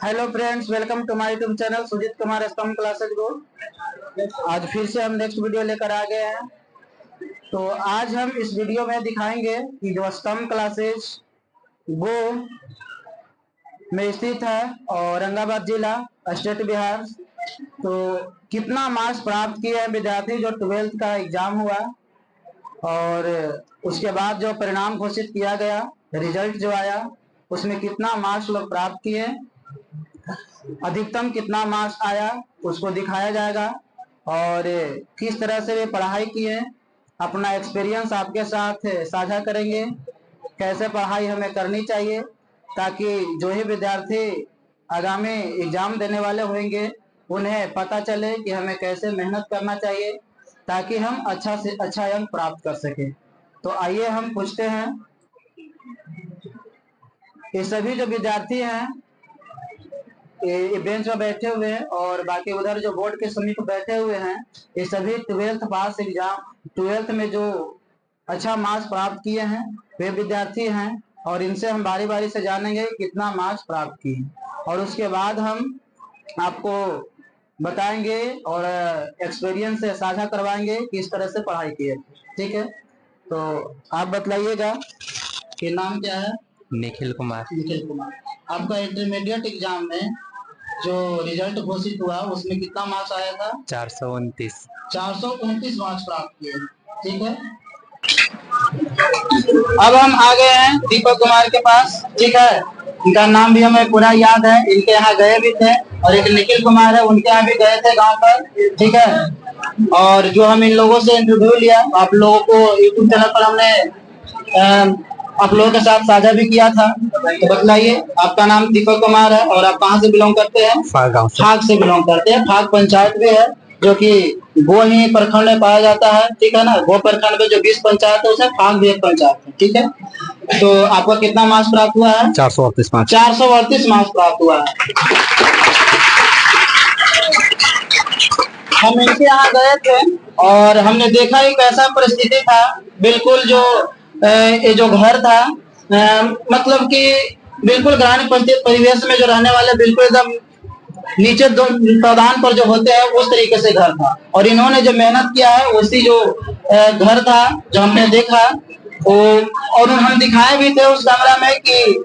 Hello friends, welcome to my YouTube channel Sujeet Kumar Stambh classes गो। आज फिर से हम नेक्स्ट वीडियो लेकर आ गए हैं। तो आज हम इस वीडियो में दिखाएंगे कि जो स्तंभ क्लासेज गो में स्थित है और औरंगाबाद जिला, स्टेट बिहार, तो कितना मार्क्स प्राप्त किए हैं विद्यार्थी जो 12th का एग्जाम हुआ और उसके बाद जो परिणाम घोषित किया गया, रिजल्ट जो आया, उसमें कितना मार्क्स लोग प्राप्त किए, अधिकतम कितना मार्क्स आया उसको दिखाया जाएगा और किस तरह से वे पढ़ाई किए, अपना एक्सपीरियंस आपके साथ साझा करेंगे, कैसे पढ़ाई हमें करनी चाहिए ताकि जो ही विद्यार्थी आगामी एग्जाम देने वाले होंगे उन्हें पता चले कि हमें कैसे मेहनत करना चाहिए ताकि हम अच्छा से अच्छा अंक प्राप्त कर सकें। तो आइए हम पूछते हैं, ये सभी जो विद्यार्थी हैं ये बेंच पर बैठे हुए हैं और बाकी उधर जो बोर्ड के समीप बैठे हुए हैं, ये सभी 12th पास एग्जाम 12th में जो अच्छा मार्क्स प्राप्त किए हैं वे विद्यार्थी हैं और इनसे हम बारी बारी से जानेंगे कितना मार्क्स प्राप्त किए और उसके बाद हम आपको बताएंगे और एक्सपीरियंस से साझा करवाएंगे कि इस तरह से पढ़ाई किए। ठीक है, तो आप बतलाइएगा कि नाम क्या है? निखिल कुमार। निखिल कुमार। आपका इंटरमीडिएट एग्जाम में जो रिजल्ट घोषित हुआ उसमें कितना मार्क्स आया था? 429। 429 मार्क्स प्राप्त किए। ठीक है, अब हम आ गए हैं दीपक कुमार के पास। ठीक है, इनका नाम भी हमें पूरा याद है, इनके यहाँ गए भी थे और एक निखिल कुमार है, उनके यहाँ भी गए थे गांव पर। ठीक है, और जो हम इन लोगों से इंटरव्यू लिया आप लोगों को यूट्यूब चैनल पर हमने आप लोगों के साथ साझा भी किया था। तो बतलाइए, आपका नाम दीपक कुमार है और आप कहाँ से बिलोंग करते हैं? फाग से बिलोंग करते हैं। फाग पंचायत भी है जो कि गो ही प्रखंड में पाया जाता है। ठीक है ना, गो प्रखंड में जो 20 पंचायत है उसमें फाग भी एक पंचायत है। ठीक है, तो आपका कितना मार्क्स प्राप्त हुआ है? 438 मार्क्स। 438 मार्क्स प्राप्त हुआ है। हम इनके यहाँ गए थे और हमने देखा एक ऐसा परिस्थिति था, बिल्कुल जो ये जो घर था मतलब कि बिल्कुल ग्रामीण परिवेश में जो रहने वाले बिल्कुल एकदम नीचे दो प्रधान पर जो होते हैं उस तरीके से घर था और इन्होंने जो मेहनत किया है उसी जो घर था जो हमने देखा वो, और हम दिखाए भी थे उस कमरा में कि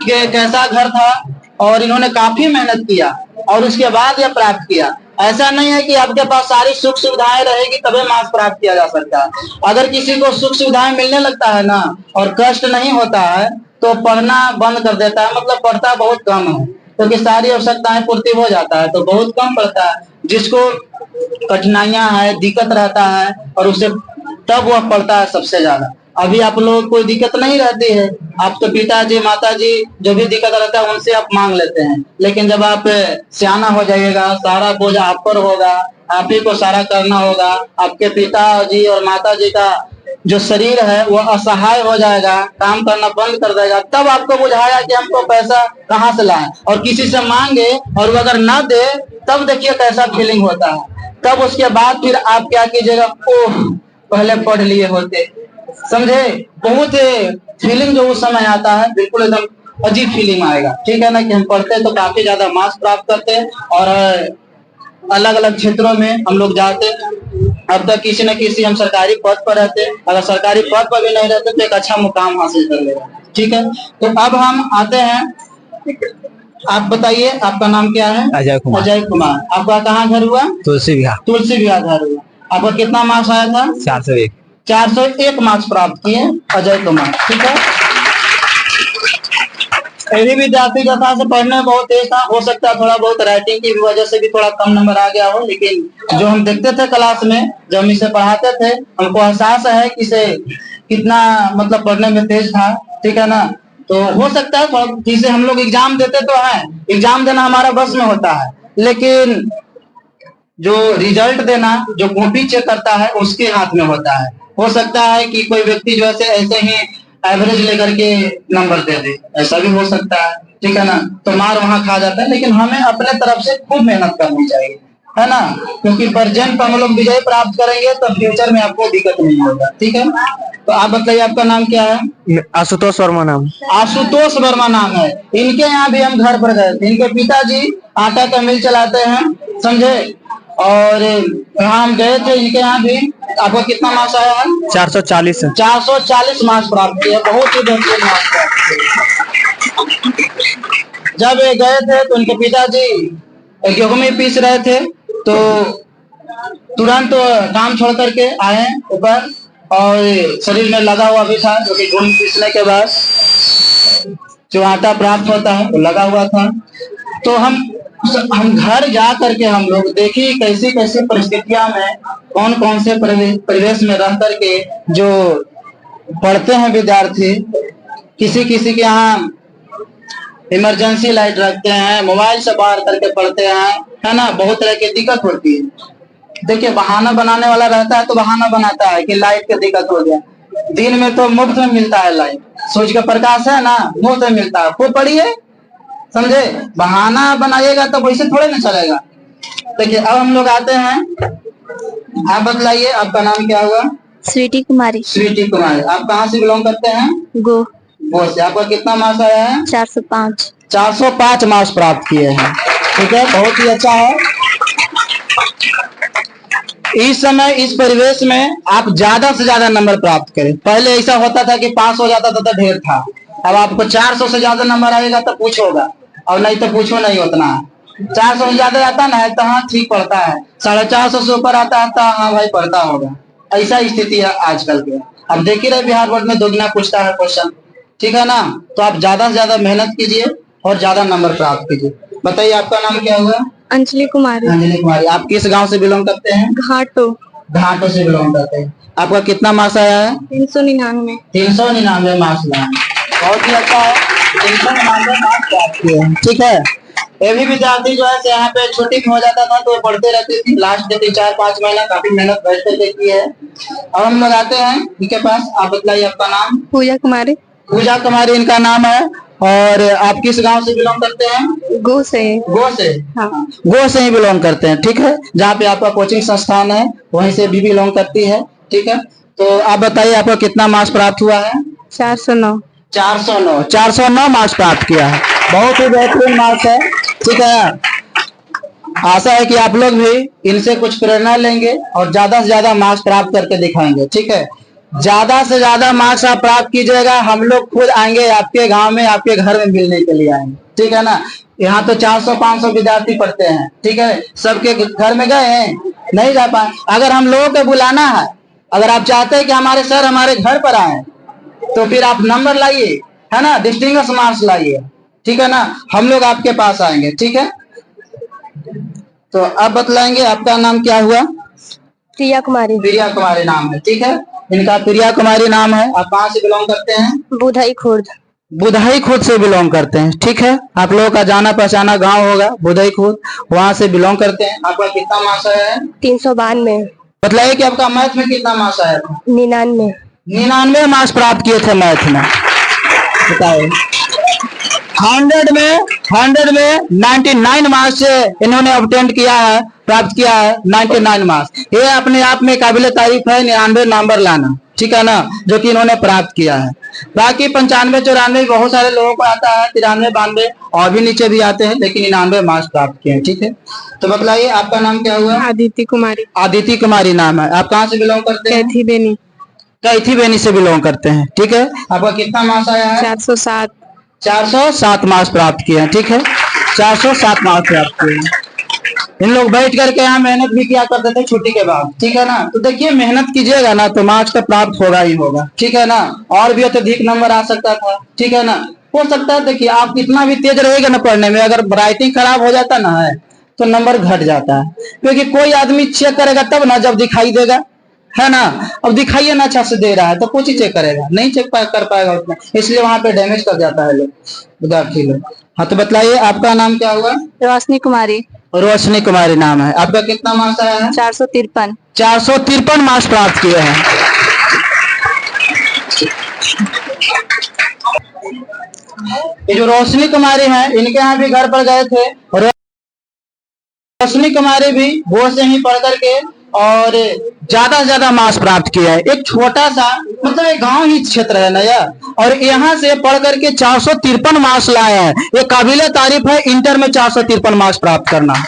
कैसा घर था और इन्होंने काफी मेहनत किया और उसके बाद यह प्राप्त किया। ऐसा नहीं है कि आपके पास सारी सुख सुविधाएं रहेगी तभी मार्क्स प्राप्त किया जा सकता है। अगर किसी को सुख सुविधाएं मिलने लगता है ना और कष्ट नहीं होता है तो पढ़ना बंद कर देता है, मतलब पढ़ता बहुत कम है क्योंकि सारी आवश्यकताएं पूर्ति हो जाता है तो बहुत कम पढ़ता है। जिसको कठिनाइयां है, दिक्कत रहता है और उसे तब वह पढ़ता है सबसे ज्यादा। अभी आप लोग कोई दिक्कत नहीं रहती है, आप तो पिताजी माताजी जो भी दिक्कत रहता है उनसे आप मांग लेते हैं, लेकिन जब आप सियाना हो जाइएगा सारा बोझ आप पर होगा, आप ही को सारा करना होगा, आपके पिताजी और माताजी का जो शरीर है वो असहाय हो जाएगा, काम करना बंद कर देगा, तब आपको बुझाया कि हमको पैसा कहाँ से लाएं और किसी से मांगे और वो अगर ना दे तब देखिए कैसा फीलिंग होता है। तब उसके बाद फिर आप क्या कीजिएगा, ओह पहले पढ़ लिए होते, समझे? बहुत फीलिंग जो उस समय आता है बिल्कुल एकदम अजीब फीलिंग आएगा। ठीक है ना, कि हम पढ़ते तो काफी ज्यादा मार्क्स प्राप्त करते और अलग अलग क्षेत्रों में हम लोग जाते, अब तक किसी न किसी हम सरकारी पद पर रहते, अगर सरकारी पद पर भी नहीं रहते तो एक अच्छा मुकाम हासिल कर लेगा। ठीक है, तो अब हम आते हैं, आप बताइए आपका नाम क्या है? अजय कुमार। अजय कुमार। आपका कहाँ घर हुआ? तुलसी विहार। तुलसी विहार घर हुआ। आपका कितना मार्क्स आया था? 401। 401 मार्क्स प्राप्त किए अजय कुमार। ठीक है, यही विद्यार्थी जैसा से पढ़ने में बहुत तेज था, हो सकता है थोड़ा बहुत राइटिंग की वजह से भी थोड़ा कम नंबर आ गया हो, लेकिन जो हम देखते थे क्लास में जब हम इसे पढ़ाते थे हमको एहसास है कि इसे कितना मतलब पढ़ने में तेज था। ठीक है ना, तो हो सकता है जिसे हम लोग एग्जाम देते तो है, एग्जाम देना हमारा बस में होता है, लेकिन जो रिजल्ट देना जो कॉपी चेक करता है उसके हाथ में होता है। हो सकता है कि कोई व्यक्ति जो ऐसे ही एवरेज लेकर के नंबर दे दे, ऐसा भी हो सकता है। ठीक है ना, तो मार वहां खा जाता है, लेकिन हमें अपने तरफ से खूब मेहनत करनी चाहिए। है ना, क्योंकि प्रेजेंट हम लोग विजय प्राप्त करेंगे तो फ्यूचर में आपको दिक्कत नहीं होगा। ठीक है, तो आप बताइए आपका नाम क्या है? आशुतोष वर्मा नाम। आशुतोष वर्मा नाम है। इनके यहाँ भी हम घर पर गए थे। इनके पिताजी आटा का मिल चलाते हैं, समझे, और यहाँ हम गए थे इनके यहाँ भी। आपका कितना मार्क्स आया है? 440 है। 440 मार्क्स प्राप्त किए, बहुत ही बेहतरीन मार्क्स प्राप्त किए। जब ये गए थे तो इनके पिताजी गेहूं में पीस रहे थे, तो तुरंत काम छोड़ करके आए ऊपर, और शरीर में लगा हुआ भी था, जो कि गेहूं पीसने के बाद जो आटा प्राप्त होता है वो लगा हुआ था। तो हम घर जा करके हम लोग देखिए कैसी कैसी परिस्थितियां में कौन कौन से परिवेश में रह करके जो पढ़ते हैं विद्यार्थी, किसी किसी के यहाँ इमरजेंसी लाइट रखते हैं, मोबाइल से बाहर करके पढ़ते हैं, है ना, बहुत तरह की दिक्कत होती है। देखिए बहाना बनाने वाला रहता है तो बहाना बनाता है कि लाइट की दिक्कत हो गया। दिन में तो मुफ्त में मिलता है लाइट, सूरज का प्रकाश है ना, मुफ्त में मिलता है, खूब पढ़िए, समझे। बहाना बनाइएगा तो वैसे थोड़े ना चलेगा। देखिए अब हम लोग आते हैं, आप बतलाइए आपका नाम क्या हुआ? स्वीटी कुमारी। स्वीटी कुमारी, आप कहाँ से बिलोंग करते हैं? गो। गो से। आपका कितना मार्क्स आया है? 405। 405 मार्क्स प्राप्त किए हैं। ठीक है, बहुत ही अच्छा है। इस समय इस परिवेश में आप ज्यादा से ज्यादा नंबर प्राप्त करें। पहले ऐसा होता था कि पास हो जाता था तो ढेर था, अब आपको 400 से ज्यादा नंबर आएगा तो पूछोगा, और नहीं तो पूछो नहीं उतना। 400 से ज्यादा आता ना है तो हाँ ठीक पढ़ता है, 450 से ऊपर आता है तो हाँ भाई पढ़ता होगा। ऐसा स्थिति है आजकल के। अब देख ही रहे बिहार बोर्ड में दोगुना पूछता है क्वेश्चन। ठीक है ना, तो आप ज्यादा से ज्यादा मेहनत कीजिए और ज्यादा नंबर प्राप्त कीजिए। बताइए आपका नाम क्या हुआ? अंजलि कुमारी। अंजलि कुमारी, आप किस गांव से बिलोंग करते हैं? घाटो। घाटों से बिलोंग करते हैं। आपका कितना मार्क्स आया है? 399। 399 मार्क्स लाए, बहुत ही अच्छा है। 399 मार्क्स प्राप्त किए हैं। ठीक है, ये भी विद्यार्थी जो है यहाँ पे छुट्टी में हो जाता था तो पढ़ते रहते थे, लास्ट के 4-5 महीना काफी मेहनत बैठ करके की है। अब हम लोग आते हैं इनके पास। आप बताइए आपका नाम? पूजा कुमारी। पूजा कुमारी इनका नाम है। और आप किस गांव से बिलोंग करते हैं? गो से। गो से? हाँ। गो से ही बिलोंग करते हैं। ठीक है, जहाँ पे आपका कोचिंग संस्थान है वहीं से भी बिलोंग करती है। ठीक है, तो आप बताइए आपको कितना मार्क्स प्राप्त हुआ है? 409। 409 मार्क्स प्राप्त किया है, बहुत ही बेहतरीन मार्क्स है। ठीक है, आशा है कि आप लोग भी इनसे कुछ प्रेरणा लेंगे और ज्यादा से ज्यादा मार्क्स प्राप्त करके दिखाएंगे। ठीक है, ज्यादा से ज्यादा मार्क्स आप प्राप्त कीजिएगा, हम लोग खुद आएंगे आपके गांव में, आपके घर में मिलने के लिए आएंगे। ठीक है ना, यहाँ तो 400-500 विद्यार्थी पढ़ते हैं। ठीक है, सबके घर में गए हैं, नहीं जा पाए। अगर हम लोगों को बुलाना है, अगर आप चाहते हैं कि हमारे सर हमारे घर पर आए, तो फिर आप नंबर लाइए, है ना, डिस्टिंग्विश मार्क्स लाइए। ठीक है ना, हम लोग आपके पास आएंगे। ठीक है, तो अब बतलाएंगे आपका नाम क्या हुआ? प्रिया कुमारी। प्रिया कुमारी नाम है। ठीक है, इनका प्रिया कुमारी नाम है। आप कहाँ से बिलोंग करते हैं? बुधाई खुर्द। बुधाई खुर्द से बिलोंग करते हैं। ठीक है, आप लोगों का जाना पहचाना गांव होगा बुधाई खुर्द, वहां से बिलोंग करते हैं। आपका कितना मार्क्स आया है? 392। बतलाइए कि आपका मैथ में कितना मार्क्स आया था? 99। 99 मार्क्स प्राप्त किए थे मैथ में। बताइए, 100 में 99 मार्क्स से इन्होंने ऑब्टेन किया है, प्राप्त किया है 99 मार्क्स। ये अपने आप में काबिल तारीफ है, 99 नंबर लाना। ठीक है ना, जो कि इन्होंने प्राप्त किया है। बाकी 95-94 बहुत सारे लोगों को आता है, 93-92 और भी नीचे भी आते हैं, लेकिन 99 मार्क्स प्राप्त किए हैं। ठीक है, तो बतलाइए आपका नाम क्या हुआ? आदिति कुमारी। आदिति कुमारी नाम है। आप कहाँ से बिलोंग करते हैं? कैथी बेनी। कैथी बेनी से बिलोंग करते हैं। ठीक है, आपका कितना मार्क्स आया है? 407। 407 मार्क्स प्राप्त किए हैं। ठीक है, 407 मार्क्स प्राप्त किए हैं। इन लोग बैठ करके यहाँ मेहनत भी किया करते थे छुट्टी के बाद। ठीक है ना, तो देखिए मेहनत कीजिएगा ना तो मार्क्स तो प्राप्त होगा ही होगा। ठीक है ना, और भी अत्यधिक नंबर आ सकता था। ठीक है ना, हो सकता है। देखिए आप कितना भी तेज रहेगा ना पढ़ने में, अगर राइटिंग खराब हो जाता ना है तो नंबर घट जाता है, क्योंकि कोई आदमी चेक करेगा तब ना जब दिखाई देगा, है ना। अब दिखाइए ना अच्छा से दे रहा है तो कुछ ही चेक करेगा, नहीं चेक कर पाएगा उतना, इसलिए वहां पे डैमेज कर जाता है लोग, विद्यार्थी लोग। हाँ, तो बताइए आपका नाम क्या हुआ? रोशनी कुमारी। रोशनी कुमारी नाम है। आपका कितना मार्क्स आया है? 453। 453 मार्क्स प्राप्त किए हैं। ये जो रोशनी कुमारी है, इनके यहाँ भी घर पर गए थे और रोशनी कुमारी भी गो से ही पढ़ करके और ज्यादा से ज्यादा मार्क्स प्राप्त किया है। एक छोटा सा मतलब एक गांव ही क्षेत्र है नया, और यहाँ से पढ़ करके 453 मार्क्स लाए हैं। ये काबिले तारीफ है इंटर में 453 मार्क्स प्राप्त करना।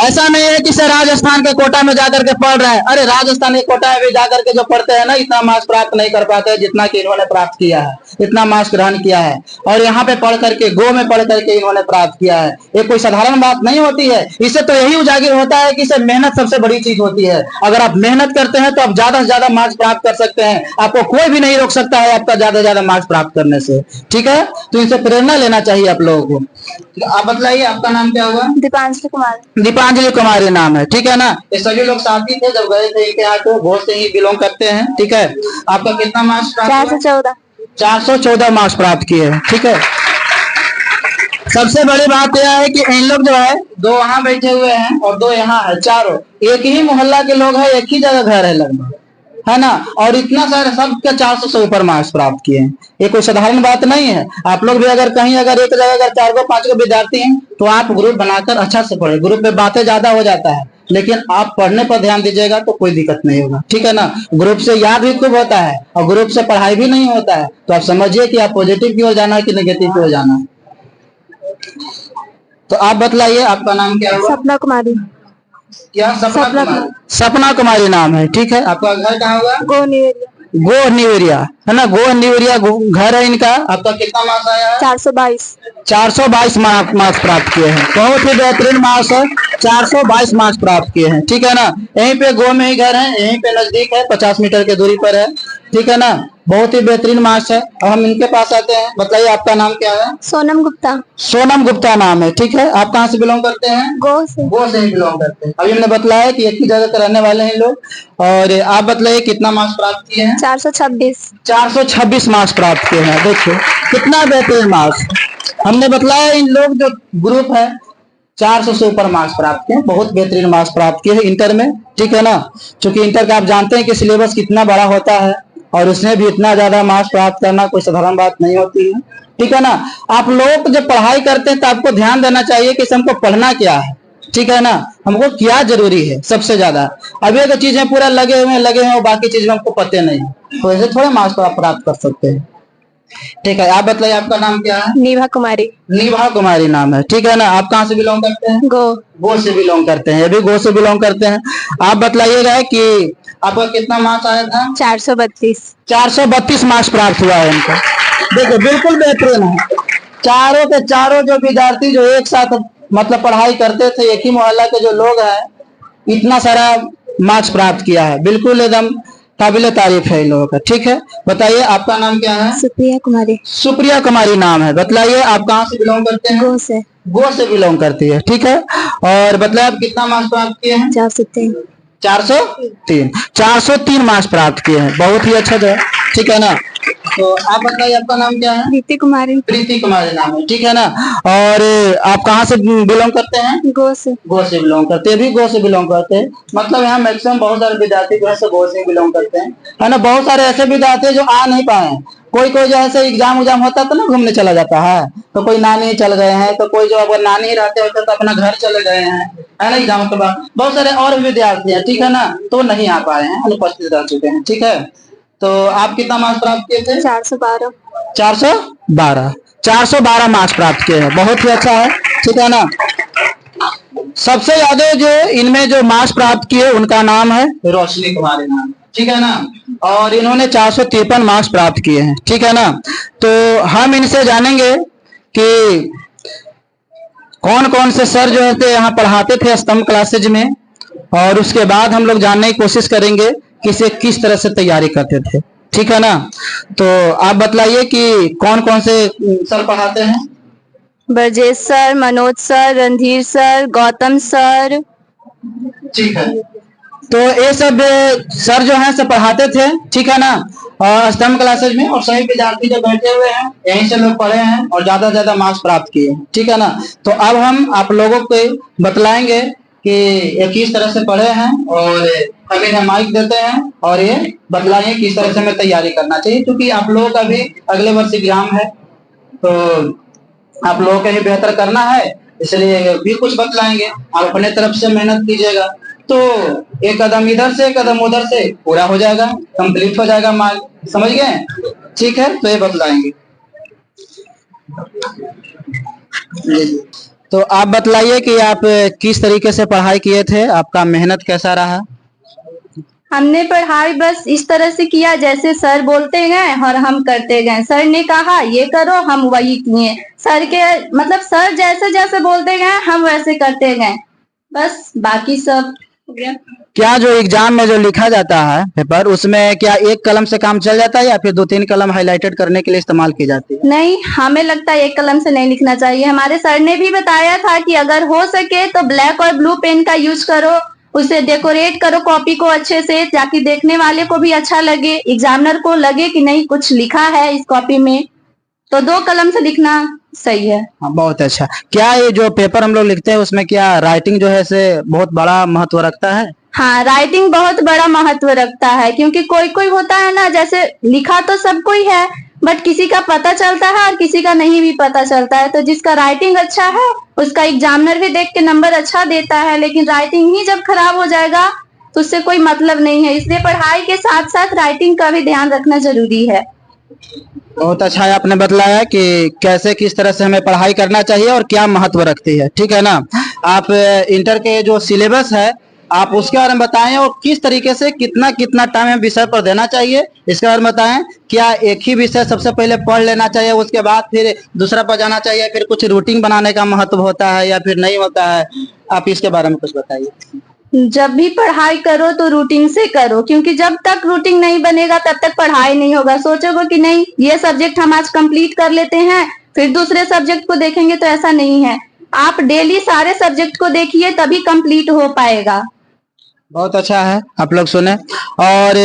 ऐसा नहीं है कि सर राजस्थान के कोटा में जाकर के पढ़ रहे हैं। अरे राजस्थान के कोटा में भी जाकर के जो पढ़ते हैं ना, इतना मार्क्स प्राप्त नहीं कर पाते जितना कि इन्होंने प्राप्त किया है, इतना मार्क्स ग्रहण किया है। और यहाँ पे पढ़ करके गो में पढ़ करके इन्होंने प्राप्त किया है। ये कोई साधारण बात नहीं होती है। इससे तो यही उजागर होता है कि सर मेहनत सबसे बड़ी चीज होती है। अगर आप मेहनत करते हैं तो आप ज्यादा से ज्यादा मार्क्स प्राप्त कर सकते हैं। आपको कोई भी नहीं रोक सकता है आपका ज्यादा से ज्यादा मार्क्स प्राप्त करने से। ठीक है, तो इनसे प्रेरणा लेना चाहिए आप लोगों को। आप बताइए आपका नाम क्या हुआ? दीपांजलि कुमारी। दीपांजलि कुमारी नाम है। ठीक है ना, ये सभी लोग साथी थे जब गए थे इनके यहाँ को, गो से ही बिलोंग करते हैं। ठीक है, आपका कितना मार्क्स प्राप्त? 414। 414 मार्क्स प्राप्त किए हैं। ठीक है, सबसे बड़ी बात यह है कि इन लोग जो है दो वहां बैठे हुए हैं और दो यहाँ है, चारों एक ही मोहल्ला के लोग हैं, एक ही जगह घर है लगभग, है ना। और इतना सारे सबके 400 से ऊपर मार्क्स प्राप्त किए हैं। ये कोई साधारण बात नहीं है। आप लोग भी अगर कहीं अगर एक जगह अगर 4 को 5 को विद्यार्थी हैं तो आप ग्रुप बनाकर अच्छा से पढ़े। ग्रुप में बातें ज्यादा हो जाता है, लेकिन आप पढ़ने पर ध्यान दीजिएगा तो कोई दिक्कत नहीं होगा। ठीक है ना, ग्रुप से याद भी खूब होता है और ग्रुप से पढ़ाई भी नहीं होता है। तो आप समझिए कि आप पॉजिटिव की ओर जाना है कि नेगेटिव की ओर जाना है। तो आप बतलाइए आपका नाम क्या हुआ? सपना कुमारी। क्या? सपना कुमारी। सपना कुमारी नाम है। ठीक है, आपका घर कहाँ हुआ? गो निवेरिया। गो निवेरिया है ना, गो निवेरिया घर है इनका। आपका कितना मार्क्स आया है? 422। 422 मार्क्स प्राप्त किए हैं। बहुत ही बेहतरीन मार्क्स है, 422 मार्क्स प्राप्त किए हैं। ठीक है ना, यहीं पे गो में ही घर है, यहीं पे नजदीक है, 50 मीटर की दूरी पर है। ठीक है ना, बहुत ही बेहतरीन मार्क्स है। और हम इनके पास आते हैं। बताइए आपका नाम क्या है? सोनम गुप्ता। सोनम गुप्ता नाम है। ठीक है, आप कहाँ से बिलोंग करते हैं? गो से। गो से ही बिलोंग करते हैं। अभी हमने बताया कि एक ही जगह के रहने वाले हैं लोग। और आप बताइए कितना मार्क्स प्राप्त किए हैं? 426। 426 मार्क्स प्राप्त किए हैं। देखिए कितना बेहतरीन मार्क्स। हमने बताया इन लोग जो ग्रुप है 400 से ऊपर मार्क्स प्राप्त किए, बहुत बेहतरीन मार्क्स प्राप्त किए हैं इंटर में। ठीक है ना, क्योंकि इंटर का आप जानते हैं कि सिलेबस कितना बड़ा होता है और उसमें भी इतना ज्यादा मार्क्स प्राप्त करना कोई साधारण बात नहीं होती है। ठीक है ना, आप लोग जब पढ़ाई करते हैं तो आपको ध्यान देना चाहिए कि हमको पढ़ना क्या है। ठीक है ना, हमको क्या जरूरी है सबसे ज्यादा। अभी अगर चीजें पूरा लगे हुए और बाकी चीजें हमको पते नहीं, तो ऐसे थोड़े मार्क्स प्राप्त कर सकते हैं। ठीक है, आप बताइए आपका नाम क्या है? नीभा कुमारी। नीभा कुमारी नाम है। ठीक है ना, आप कहाँ से बिलोंग करते हैं? गो से बिलोंग करते हैं, ये भी गो से बिलोंग करते हैं। आप बतलाइएगा कि आपका कितना मार्क्स आया था? 432। 432 मार्क्स प्राप्त हुआ है इनका। देखो बिल्कुल बेहतरीन है। चारों के चारों जो विद्यार्थी जो एक साथ मतलब पढ़ाई करते थे, एक ही मोहल्ला के जो लोग हैं, इतना सारा मार्क्स प्राप्त किया है। बिल्कुल एकदम काबिले तारीफ है इन लोगों का। ठीक है, बताइए आपका नाम क्या है? सुप्रिया कुमारी। सुप्रिया कुमारी नाम है। बतलाइए आप कहाँ से बिलोंग करते हैं? गो से। गो से बिलोंग करती है। ठीक है, और बताइए आप कितना मार्क्स प्राप्त किए हैं? 403। 403 403 मार्क्स प्राप्त किए हैं। बहुत ही अच्छा जो। ठीक है ना, तो आप बताइए आपका नाम क्या है? प्रीति कुमारी। प्रीति कुमारी नाम है। ठीक है ना, और आप कहाँ से बिलोंग करते हैं? गो से। गो से बिलोंग करते हैं, भी गो से बिलोंग करते हैं। मतलब यहाँ मैक्सिमम बहुत सारे विद्यार्थी जो है गो से बिलोंग करते हैं, है ना। बहुत सारे ऐसे विद्यार्थी जो आ नहीं पाए हैं। कोई कोई जो है एग्जाम उजाम होता था ना, घूमने चला जाता है, तो कोई नानी चल गए हैं, तो कोई जो अगर नानी ही रहते होते तो अपना घर चले गए हैं, है ना, एग्जाम के बाद। बहुत सारे और भी विद्यार्थी हैं, ठीक है ना, तो नहीं आ पाए हैं, अनुपस्थित रह चुके हैं। ठीक है, तो आप कितना मार्क्स प्राप्त किए थे? 412। 412 मार्क्स प्राप्त किए हैं। बहुत ही अच्छा है। ठीक है ना, सबसे ज्यादा जो इनमें जो मार्क्स प्राप्त किए उनका नाम है रोशनी कुमारी नाम। ठीक है ना, और इन्होंने 453 मार्क्स प्राप्त किए हैं। ठीक है ना, तो हम इनसे जानेंगे कि कौन कौन से सर जो है यहाँ पढ़ाते थे स्तंभ क्लासेज में, और उसके बाद हम लोग जानने की कोशिश करेंगे कि इसे किस तरह से तैयारी करते थे। ठीक है ना, तो आप बतलाइए कि कौन कौन से सर पढ़ाते हैं? Brajesh sir, Manoj sir, Randhir sir, Gautam sir. ठीक है, तो ये सब सर जो है सब पढ़ाते थे। ठीक है ना, और स्तंभ क्लासेज में, और सभी विद्यार्थी जो बैठे हुए हैं यहीं से लोग पढ़े हैं और ज्यादा से ज्यादा मार्क्स प्राप्त किए हैं। ठीक है ना, तो अब हम आप लोगों को बतलाएंगे कि ये किस तरह से पढ़े हैं, और हम इन्हें माइक देते हैं और ये बतलाएंगे किस तरह से हमें तैयारी करना चाहिए, क्योंकि आप लोगों का भी अगले वर्ष एग्जाम है। तो आप लोगों को ही बेहतर करना है, इसलिए भी कुछ बतलाएंगे। आप अपने तरफ से मेहनत कीजिएगा तो एक कदम इधर से एक कदम उधर से पूरा हो जाएगा, कंप्लीट हो जाएगा माल। समझ गए? ठीक है, तो ये बतलाएंगे। तो आप बतलाइए कि आप किस तरीके से पढ़ाई किए थे, आपका मेहनत कैसा रहा? हमने पढ़ाई बस इस तरह से किया जैसे सर बोलते गए और हम करते गए। सर ने कहा ये करो, हम वही किए। सर के मतलब सर जैसे जैसे बोलते गए हम वैसे करते गए, बस बाकी सब हो गया। क्या जो एग्जाम में जो लिखा जाता है पेपर, उसमें क्या एक कलम से काम चल जाता है या फिर 2-3 कलम हाईलाइटेड करने के लिए इस्तेमाल की जाती है? नहीं, हमें लगता है एक कलम से नहीं लिखना चाहिए। हमारे सर ने भी बताया था कि अगर हो सके तो ब्लैक और ब्लू पेन का यूज करो, उसे डेकोरेट करो कॉपी को अच्छे से, ताकि देखने वाले को भी अच्छा लगे, एग्जामिनर को लगे कि नहीं कुछ लिखा है इस कॉपी में। तो 2 कलम से लिखना सही है। हाँ, बहुत अच्छा। क्या ये जो पेपर हम लोग लिखते हैं उसमें क्या राइटिंग जो है से बहुत बड़ा महत्व रखता है? हाँ, राइटिंग बहुत बड़ा महत्व रखता है, क्योंकि कोई कोई होता है ना, जैसे लिखा तो सब कोई है बट किसी का पता चलता है और किसी का नहीं भी पता चलता है। तो जिसका राइटिंग अच्छा है उसका एग्जामिनर भी देख के नंबर अच्छा देता है, लेकिन राइटिंग ही जब खराब हो जाएगा तो उससे कोई मतलब नहीं है। इसलिए पढ़ाई के साथ साथ राइटिंग का भी ध्यान रखना जरूरी है। बहुत अच्छा है, आपने बतलाया कि कैसे किस तरह से हमें पढ़ाई करना चाहिए और क्या महत्व रखती है। ठीक है ना? आप इंटर के जो सिलेबस है आप उसके बारे में बताएं और किस तरीके से कितना कितना टाइम हमें विषय पर देना चाहिए इसके बारे में बताएं। क्या एक ही विषय सबसे पहले पढ़ लेना चाहिए, उसके बाद फिर दूसरा पर जाना चाहिए, फिर कुछ रूटीन बनाने का महत्व होता है या फिर नहीं होता है? आप इसके बारे में कुछ बताइए। जब भी पढ़ाई करो तो रूटीन से करो, क्योंकि जब तक रूटीन नहीं बनेगा तब तक पढ़ाई नहीं होगा। सोचोगे कि नहीं ये सब्जेक्ट हम आज कंप्लीट कर लेते हैं फिर दूसरे सब्जेक्ट को देखेंगे, तो ऐसा नहीं है। आप डेली सारे सब्जेक्ट को देखिए तभी कंप्लीट हो पाएगा। बहुत अच्छा है, आप लोग सुने। और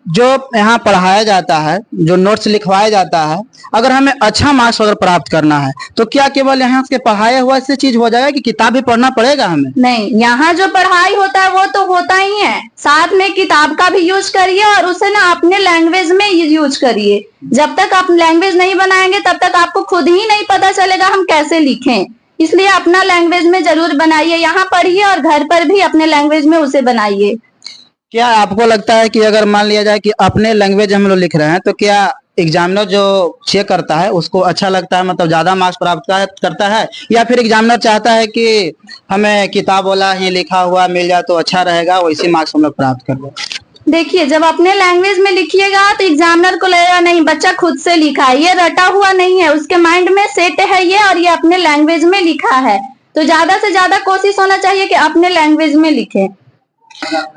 जो यहाँ पढ़ाया जाता है, जो नोट्स लिखवाया जाता है, अगर हमें अच्छा मार्क्स अगर प्राप्त करना है तो क्या केवल यहाँ से पढ़ाया हुआ से चीज हो जाएगा कि किताब भी पढ़ना पड़ेगा हमें? नहीं, यहाँ जो पढ़ाई होता है वो तो होता ही है, साथ में किताब का भी यूज करिए और उसे ना अपने लैंग्वेज में यूज करिए। जब तक आप लैंग्वेज नहीं बनाएंगे तब तक आपको खुद ही नहीं पता चलेगा हम कैसे लिखें। इसलिए अपना लैंग्वेज में जरूर बनाइए, यहाँ पढ़िए और घर पर भी अपने लैंग्वेज में उसे बनाइए। क्या आपको लगता है कि अगर मान लिया जाए कि अपने लैंग्वेज हम लोग लिख रहे हैं तो क्या एग्जामिनर जो चेक करता है उसको अच्छा लगता है, मतलब ज्यादा मार्क्स प्राप्त करता है, या फिर एग्जामिनर चाहता है कि हमें किताब वाला ही लिखा हुआ मिल जाए तो अच्छा रहेगा, वैसे मार्क्स हम लोग प्राप्त कर लें? देखिए, जब अपने लैंग्वेज में लिखिएगा तो एग्जामिनर को लगेगा नहीं बच्चा खुद से लिखा है, ये रटा हुआ नहीं है, उसके माइंड में सेट है ये और ये अपने लैंग्वेज में लिखा है। तो ज्यादा से ज्यादा कोशिश होना चाहिए कि अपने लैंग्वेज में लिखें।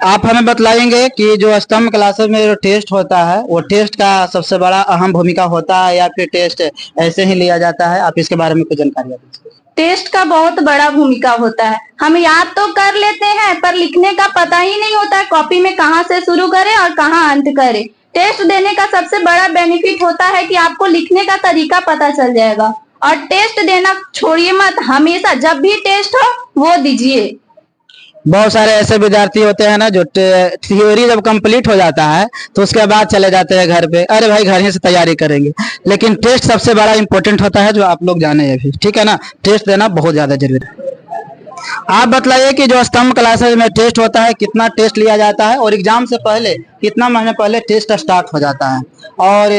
आप हमें बतलाएंगे कि जो स्तंभ क्लासेस में जो टेस्ट होता है वो टेस्ट का सबसे बड़ा अहम भूमिका होता है या फिर टेस्ट ऐसे ही लिया जाता है? आप इसके बारे में कुछ जानकारी दीजिए। टेस्ट का बहुत बड़ा भूमिका होता है। हम याद तो कर लेते हैं पर लिखने का पता ही नहीं होता है कॉपी में कहाँ से शुरू करें और कहाँ अंत करें। टेस्ट देने का सबसे बड़ा बेनिफिट होता है कि आपको लिखने का तरीका पता चल जाएगा। और टेस्ट देना छोड़िए मत, हमेशा जब भी टेस्ट हो वो दीजिए। बहुत सारे ऐसे विद्यार्थी होते हैं ना जो थ्योरी जब कंप्लीट हो जाता है तो उसके बाद चले जाते हैं घर पे, अरे भाई घर ही से तैयारी करेंगे। लेकिन टेस्ट सबसे बड़ा इंपॉर्टेंट होता है, जो आप लोग जाने अभी। ठीक है ना? टेस्ट देना बहुत ज्यादा जरूरी है। आप बतलाइए कि जो स्तंभ क्लासेस में टेस्ट होता है कितना टेस्ट लिया जाता है और एग्जाम से पहले कितना महीने पहले टेस्ट स्टार्ट हो जाता है और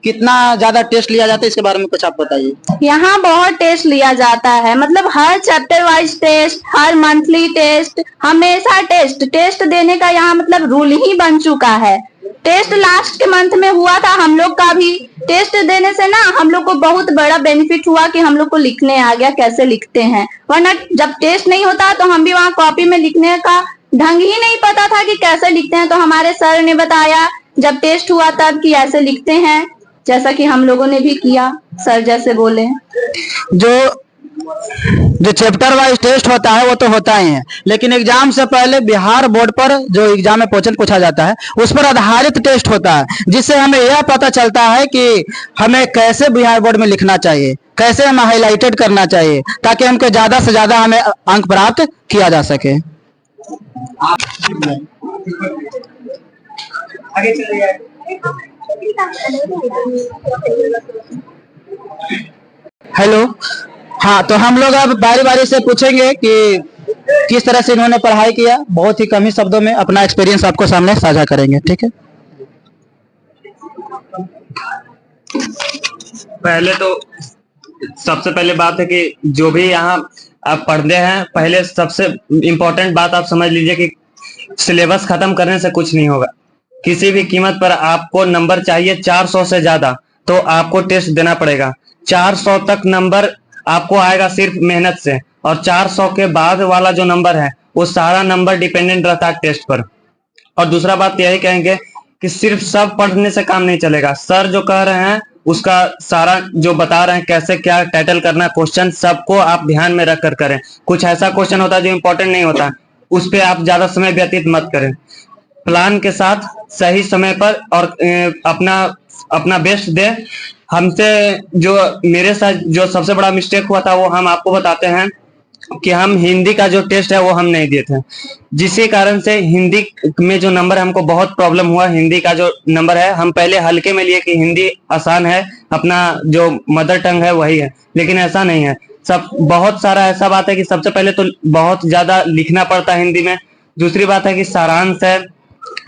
कितना ज्यादा टेस्ट लिया जाता है, इसके बारे में कुछ आप बताइए। यहाँ बहुत टेस्ट लिया जाता है, मतलब हर चैप्टर वाइज टेस्ट, हर मंथली टेस्ट, हमेशा टेस्ट। टेस्ट देने का यहाँ मतलब रूल ही बन चुका है। टेस्ट लास्ट के मंथ में हुआ था हम लोग का भी। टेस्ट देने से ना हम लोग को बहुत बड़ा बेनिफिट हुआ कि हम लोग को लिखने आ गया कैसे लिखते हैं, वरना जब टेस्ट नहीं होता तो हम भी वहाँ कॉपी में लिखने का ढंग ही नहीं पता था कि कैसे लिखते हैं। तो हमारे सर ने बताया जब टेस्ट हुआ तब कि ऐसे लिखते हैं, जैसा कि हम लोगों ने भी किया, सर जैसे बोले। जो जो चैप्टर वाइज टेस्ट होता है वो तो होता ही है, लेकिन एग्जाम से पहले बिहार बोर्ड पर जो एग्जाम में क्वेश्चन पूछा जाता है उस पर आधारित टेस्ट होता है, जिससे हमें यह पता चलता है कि हमें कैसे बिहार बोर्ड में लिखना चाहिए, कैसे हमें हाईलाइटेड करना चाहिए, ताकि हमको ज्यादा से ज्यादा हमें अंक प्राप्त किया जा सके। आगे चलिए। हेलो, हाँ, तो हम लोग अब बारी बारी से पूछेंगे कि किस तरह से इन्होंने पढ़ाई किया। बहुत ही कम ही शब्दों में अपना एक्सपीरियंस आपको सामने साझा करेंगे, ठीक है। पहले तो सबसे पहले बात है कि जो भी यहाँ आप पढ़ते हैं, पहले सबसे इम्पोर्टेंट बात आप समझ लीजिए कि सिलेबस खत्म करने से कुछ नहीं होगा। किसी भी कीमत पर आपको नंबर चाहिए 400 से ज्यादा, तो आपको टेस्ट देना पड़ेगा। 400 तक नंबर आपको आएगा सिर्फ मेहनत से, और 400 के बाद वाला जो नंबर है वो सारा नंबर डिपेंडेंट रहता है टेस्ट पर। और दूसरा बात यही कहेंगे कि सिर्फ सब पढ़ने से काम नहीं चलेगा। सर जो कह रहे हैं उसका सारा जो बता रहे हैं कैसे क्या टाइटल करना, क्वेश्चन सबको आप ध्यान में रख कर करें। कुछ ऐसा क्वेश्चन होता है जो इंपॉर्टेंट नहीं होता, उस पर आप ज्यादा समय व्यतीत मत करें। प्लान के साथ सही समय पर और अपना अपना बेस्ट दे। हमसे जो मेरे साथ जो सबसे बड़ा मिस्टेक हुआ था वो हम आपको बताते हैं कि हम हिंदी का जो टेस्ट है वो हम नहीं दिए थे, जिसके कारण से हिंदी में जो नंबर हमको बहुत प्रॉब्लम हुआ। हिंदी का जो नंबर है हम पहले हल्के में लिए कि हिंदी आसान है, अपना जो मदर टंग है वही है, लेकिन ऐसा नहीं है। सब बहुत सारा ऐसा बात है कि सबसे पहले तो बहुत ज्यादा लिखना पड़ता है हिंदी में। दूसरी बात है कि सारांश है,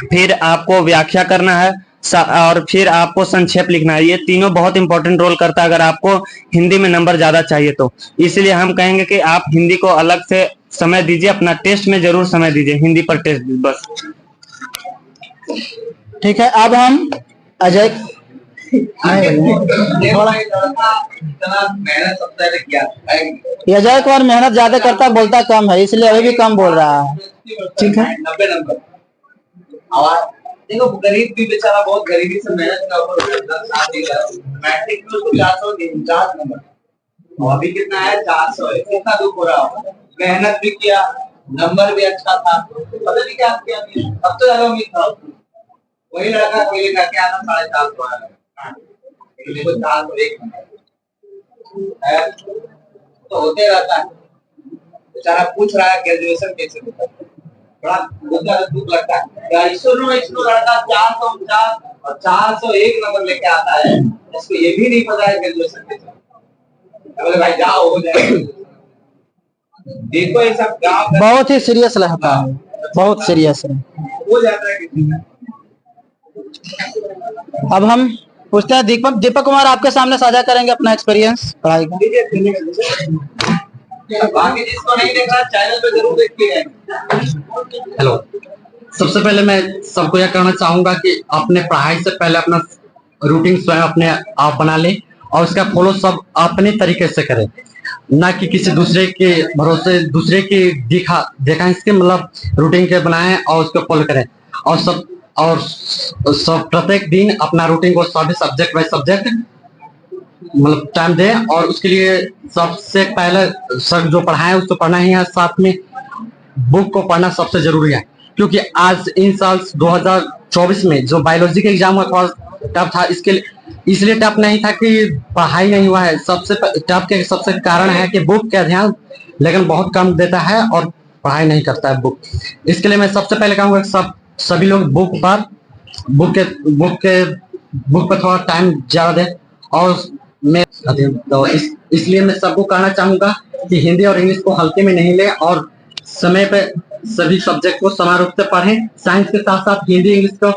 फिर आपको व्याख्या करना है, और फिर आपको संक्षेप लिखना है। ये तीनों बहुत इंपॉर्टेंट रोल करता है अगर आपको हिंदी में नंबर ज्यादा चाहिए तो। इसलिए हम कहेंगे कि आप हिंदी को अलग से समय दीजिए, अपना टेस्ट में जरूर समय दीजिए, हिंदी पर टेस्ट बस। ठीक है, अब हम अजय अजय कुमार मेहनत ज्यादा करता बोलता कम है, इसलिए अभी भी कम बोल रहा है। ठीक है, 90 नंबर। और देखो गरीब भी बेचारा बहुत गरीबी से मेहनत का ऊपर मैट्रिक में उसको 449 नंबर, और अभी कितना है 400 है। कितना दुख हो रहा होगा। मेहनत भी किया, नंबर भी अच्छा था, पता नहीं क्या किया। अब तो ज्यादा उम्मीद था। वही लड़का अकेले करके आना 450 आया, देखो 401 नंबर तो होते रहता है। बेचारा पूछ रहा है ग्रेजुएशन कैसे होता है, बड़ा दुख लगता है। इसरो लड़का 449 और 401 नंबर लेके आता है, इसको ये भी नहीं पता है ग्रेजुएशन कैसे। बोले भाई जाओ हो जाएगा। देखो ये सब गाँव बहुत ही सीरियस रहता है, बहुत सीरियस है। हो जाता है। अब हम पूछते हैं दीपक कुमार, आपके सामने साझा करेंगे अपना एक्सपीरियंस पढ़ाई का। बाकी जिसको नहीं देखा चैनल पे जरूर देखिएगा। हेलो, सबसे पहले मैं सबको यह कहना चाहूंगा कि अपने पढ़ाई से पहले अपना रूटीन स्वयं अपने आप बना ले, और उसका फॉलो सब अपने तरीके से करें, ना कि किसी दूसरे के भरोसे दूसरे की देखा इसके मतलब रूटीन के बनाएं और उसको फॉलो करें। और सब प्रत्येक दिन अपना रूटीन को सभी सब्जेक्ट बाय सब्जेक्ट मतलब टाइम दे, और उसके लिए सबसे पहले सर जो पढ़ाए उसको पढ़ना ही है, साथ में बुक को पढ़ना सबसे जरूरी है। क्योंकि आज इन साल 2024 में जो बायोलॉजी का एग्जाम हुआ थोड़ा टफ था, इसलिए टफ नहीं था कि पढ़ाई नहीं हुआ है। सबसे टफ के सबसे कारण है कि बुक का ध्यान लेकिन बहुत कम देता है और पढ़ाई नहीं करता है बुक। इसके लिए मैं सबसे पहले कहूँगा सभी लोग बुक पर थोड़ा टाइम ज्यादा दे। और मैं तो इसलिए मैं सबको कहना चाहूंगा कि हिंदी और इंग्लिश को हल्के में नहीं ले, और समय पे सभी सब्जेक्ट को समान रूप से पढ़ें। साइंस के साथ साथ हिंदी इंग्लिश को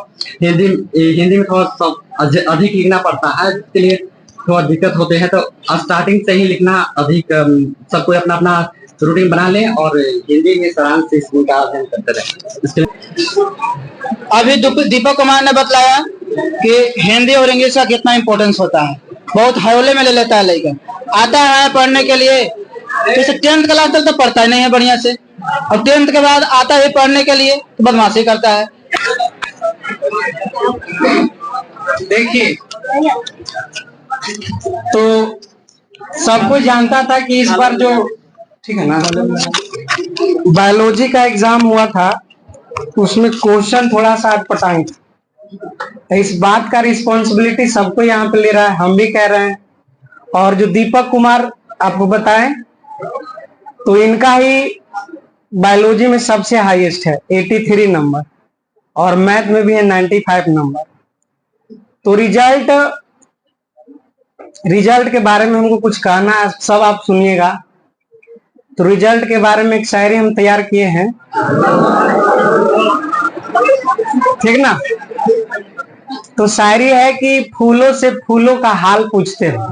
हिंदी में थोड़ा अधिक लिखना पड़ता है, इसके लिए थोड़ा दिक्कत होते हैं, तो स्टार्टिंग से ही लिखना अधिक सबको अपना अपना रूटीन बना लें और हिंदी में सारांश से इसका अध्ययन करते रहें। इसके अभी दीपक कुमार ने बताया कि हिंदी और इंग्लिश का कितना इंपॉर्टेंस होता है, बहुत हौले में ले लेता है, लेकिन आता है पढ़ने के लिए। जैसे 10th क्लास तक तो पढ़ता ही नहीं है बढ़िया से, और 10th के बाद आता है पढ़ने के लिए तो बदमाशी करता है। देखिए, तो सब कुछ जानता था कि इस बार जो ठीक है ना बायोलॉजी का एग्जाम हुआ था उसमें क्वेश्चन थोड़ा सा अटपटाई था, तो इस बात का रिस्पॉन्सिबिलिटी सबको यहाँ पे ले रहा है, हम भी कह रहे हैं। और जो दीपक कुमार आपको बताएं तो इनका ही बायोलॉजी में सबसे हाईएस्ट है 83 नंबर, और मैथ में भी है 95 नंबर। तो रिजल्ट रिजल्ट के बारे में हमको कुछ कहना है, सब आप सुनिएगा। तो रिजल्ट के बारे में एक शायरी हम तैयार किए हैं, ठीक ना। तो शायरी है कि फूलों से फूलों का हाल पूछते हो,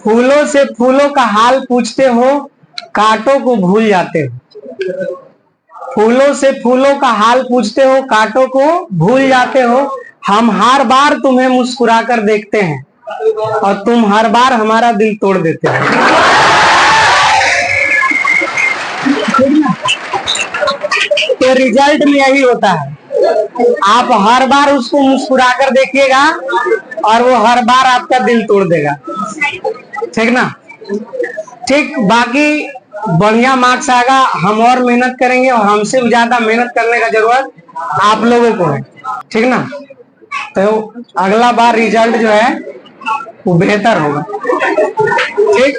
फूलों से फूलों का हाल पूछते हो, कांटों को भूल जाते हो। फूलों से फूलों का हाल पूछते हो, कांटों को भूल जाते हो। हम हर बार तुम्हें मुस्कुरा कर देखते हैं और तुम हर बार हमारा दिल तोड़ देते हो। तो रिजल्ट में यही होता है, आप हर बार उसको मुस्कुरा कर देखिएगा और वो हर बार आपका दिल तोड़ देगा, ठीक ना। ठीक, बाकी बढ़िया मार्क्स आएगा, हम और मेहनत करेंगे और हमसे भी ज्यादा मेहनत करने का जरूरत आप लोगों को है, ठीक ना। तो अगला बार रिजल्ट जो है वो बेहतर होगा, ठीक।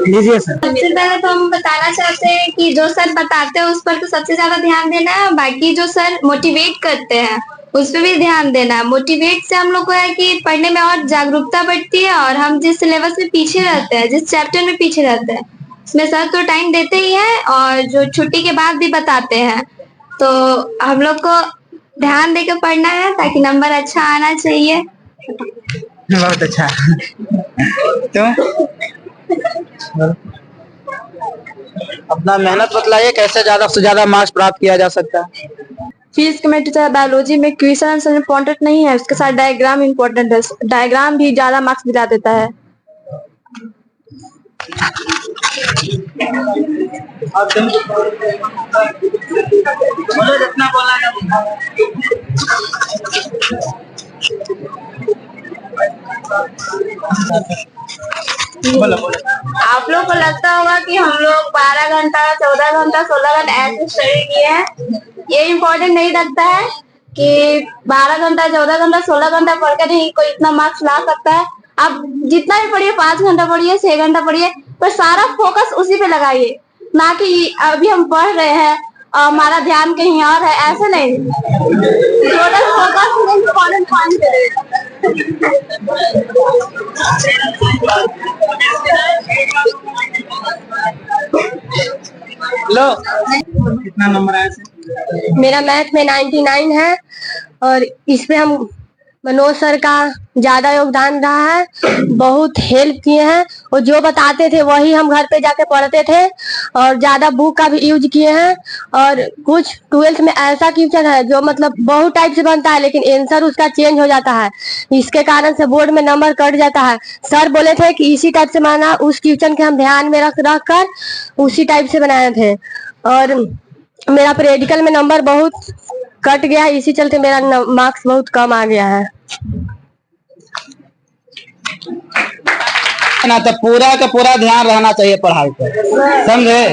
लीजिए सर। सबसे पहले तो हम बताना चाहते हैं कि जो सर बताते हैं उस पर तो सबसे ज्यादा ध्यान देना है, बाकी जो सर मोटिवेट करते हैं उस पर भी ध्यान देना है। मोटिवेट से हम लोग को है कि पढ़ने में और जागरूकता बढ़ती है, और हम जिस सिलेबस में पीछे रहते हैं, जिस चैप्टर में पीछे रहते हैं उसमें सर तो टाइम देते ही हैं और जो छुट्टी के बाद भी बताते हैं। तो हम लोग को ध्यान देकर पढ़ना है ताकि नंबर अच्छा आना चाहिए। बहुत अच्छा। तो अपना मेहनत बतलाइए, कैसे ज्यादा से ज्यादा मार्क्स प्राप्त किया जा सकता है। फिजिक्स केमिस्ट्री बायोलॉजी में क्वेश्चन आंसर इम्पोर्टेंट नहीं है, उसके साथ डायग्राम इम्पोर्टेंट है। डायग्राम भी ज्यादा मार्क्स दिला देता है। जितना बोला आप लोग को लगता होगा कि हम लोग 12 घंटा 14 घंटा 16 घंटा ऐसे स्टडी किए हैं, ये इम्पोर्टेंट नहीं लगता है कि 12 घंटा 14 घंटा 16 घंटा पढ़ कर ही कोई इतना मार्क्स ला सकता है। आप जितना भी पढ़िए, 5 घंटा पढ़िए, 6 घंटा पढ़िए, पर सारा फोकस उसी पे लगाइए, ना कि अभी हम पढ़ रहे हैं और हमारा ध्यान कहीं और है, ऐसे नहीं। टोटल फोकस इम्पोर्टेंट पॉइंट पे। लो, कितना नंबर आया? मेरा मैथ में 99 है और इसमें हम मनोज सर का ज्यादा योगदान रहा है, बहुत हेल्प किए हैं। और जो बताते थे वही हम घर पे जाके पढ़ते थे और ज्यादा बुक का भी यूज किए हैं। और कुछ 12th में ऐसा क्वेश्चन है जो मतलब बहुत टाइप से बनता है लेकिन आंसर उसका चेंज हो जाता है, इसके कारण से बोर्ड में नंबर कट जाता है। सर बोले थे कि इसी टाइप से बनाना, उस क्वेश्चन के हम ध्यान में रख कर उसी टाइप से बनाए थे। और मेरा प्रैक्टिकल में नंबर बहुत कट गया, इसी चलते मेरा मार्क्स बहुत कम आ गया है। ना तो पूरा का पूरा ध्यान रहना चाहिए पढ़ाई पर, समझे।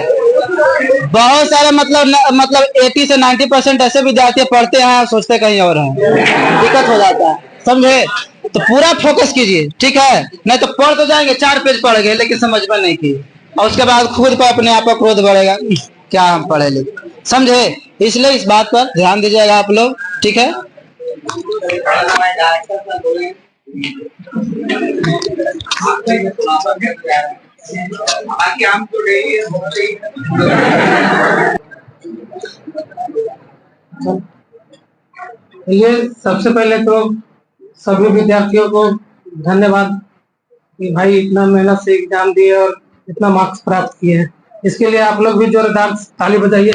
बहुत सारे मतलब 80 से 90% ऐसे विद्यार्थी पढ़ते हैं सोचते कहीं और हैं, दिक्कत हो जाता है, समझे। तो पूरा फोकस कीजिए, ठीक है। नहीं तो पढ़ तो जाएंगे, 4 पेज पढ़ गए लेकिन समझ में नहीं की, और उसके बाद खुद पर अपने आप पर क्रोध बढ़ेगा, क्या हम पढ़े लिखे, समझे। इसलिए इस बात पर ध्यान दीजिएगा आप लोग, ठीक है। बाकी हम तो ये सबसे पहले तो सभी विद्यार्थियों को धन्यवाद कि भाई इतना मेहनत से एग्जाम दिए और इतना मार्क्स प्राप्त किए हैं। इसके लिए आप लोग भी जोरदार ताली बजाइए।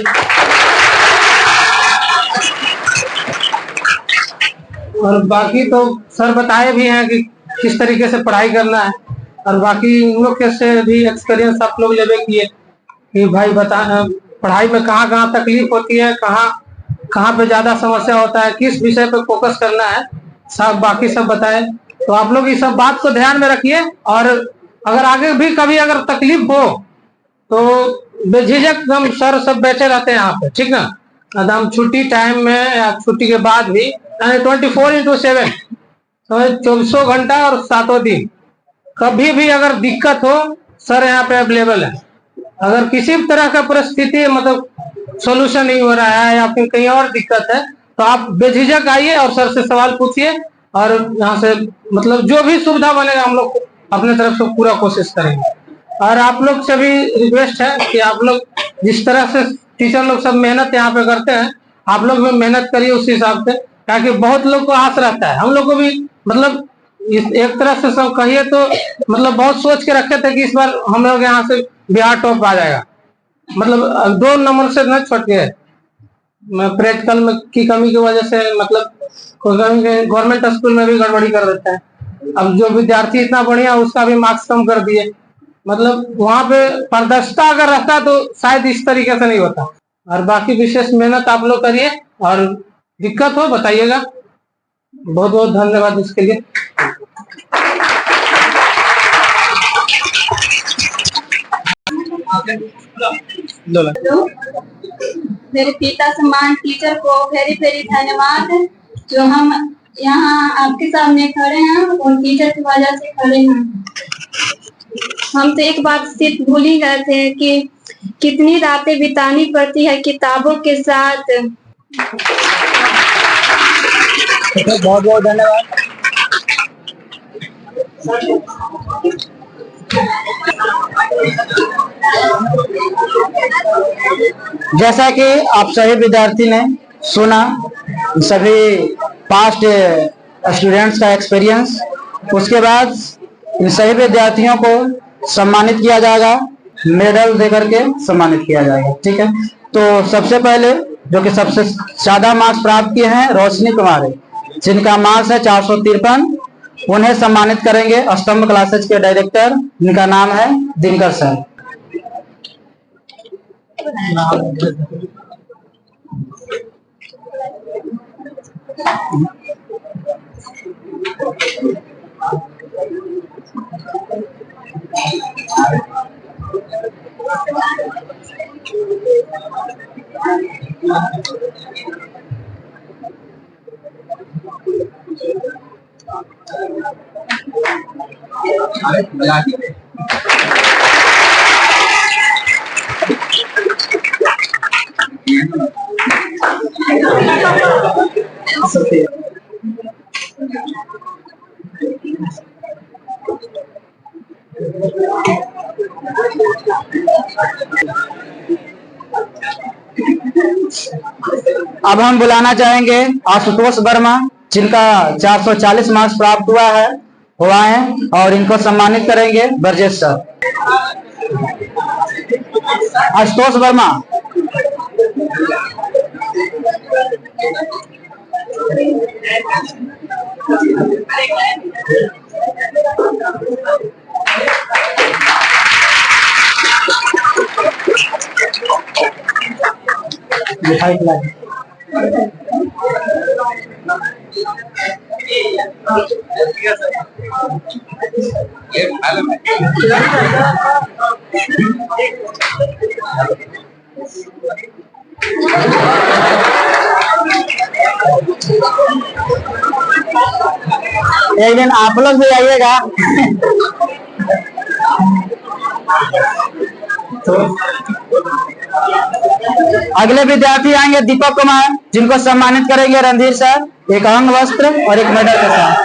और बाकी तो सर बताए भी हैं कि किस तरीके से पढ़ाई करना है, और बाकी इन लोग के से भी एक्सपीरियंस आप लोग लेवे किए कि भाई बता पढ़ाई में कहाँ कहाँ तकलीफ होती है, कहाँ पे ज्यादा समस्या होता है, किस विषय पे फोकस करना है, सब बाकी सब बताए। तो आप लोग इस सब बात को ध्यान में रखिए, और अगर आगे भी कभी अगर तकलीफ हो तो बेझिझक हम सर सब बैठे रहते हैं यहाँ पे, ठीक ना। हम छुट्टी टाइम में या छुट्टी के बाद भी 24/7 24 घंटा और 7 दिन कभी भी अगर दिक्कत हो सर यहाँ पे अवेलेबल है। अगर किसी भी तरह का परिस्थिति मतलब सोल्यूशन नहीं हो रहा है या फिर कहीं और दिक्कत है तो आप बेझिझक आइए और सर से सवाल पूछिए, और यहाँ से मतलब जो भी सुविधा बनेगा हम लोग अपने तरफ से पूरा कोशिश करेंगे। और आप लोग से भी रिक्वेस्ट है कि आप लोग जिस तरह से टीचर लोग सब मेहनत यहाँ पे करते हैं, आप लोग भी मेहनत करिए उस हिसाब से, ताकि बहुत लोग को आस रहता है। हम लोग को भी मतलब एक तरह से सब कहिए तो मतलब बहुत सोच के रखे थे कि इस बार हम लोग यहाँ से बिहार टॉप आ जाएगा, मतलब 2 नंबर से न छूट गए प्रैक्टिकल में की कमी की वजह से, मतलब गवर्नमेंट स्कूल में भी गड़बड़ी कर देते हैं। अब जो विद्यार्थी इतना बढ़िया उसका भी मार्क्स कम कर दिए, मतलब वहां पे पारदर्शिता अगर रहता तो शायद इस तरीके से नहीं होता। और बाकी विशेष मेहनत आप लोग करिए, और दिक्कत हो बताइएगा। बहुत बहुत धन्यवाद इसके लिए। मेरे पिता समान टीचर को वेरी वेरी धन्यवाद, जो हम यहाँ आपके सामने खड़े हैं उन टीचर की वजह से खड़े हैं। हम तो एक बात सिर्फ भूल ही गए थे कि कितनी रातें बितानी पड़ती है किताबों के साथ। बहुत बहुत धन्यवाद। जैसा कि आप सभी विद्यार्थी ने सुना सभी पास्ट स्टूडेंट्स का एक्सपीरियंस, उसके बाद इन सभी विद्यार्थियों को सम्मानित किया जाएगा, मेडल देकर के सम्मानित किया जाएगा। ठीक है, तो सबसे पहले जो कि सबसे ज्यादा मार्क्स प्राप्त किए हैं रोशनी कुमारी, जिनका मार्क्स है 453, उन्हें सम्मानित करेंगे स्तंभ क्लासेज के डायरेक्टर, जिनका नाम है दिनकर सर। अब हम बुलाना चाहेंगे आशुतोष वर्मा, जिनका 440 मार्क्स प्राप्त हुआ है और इनको सम्मानित करेंगे ब्रजेश सर। आशुतोष वर्मा। एक दिन आप लोग भी आइएगा। तो अगले विद्यार्थी आएंगे दीपक कुमार, जिनको सम्मानित करेंगे रणधीर सर, एक अंग वस्त्र और एक मेडल के साथ।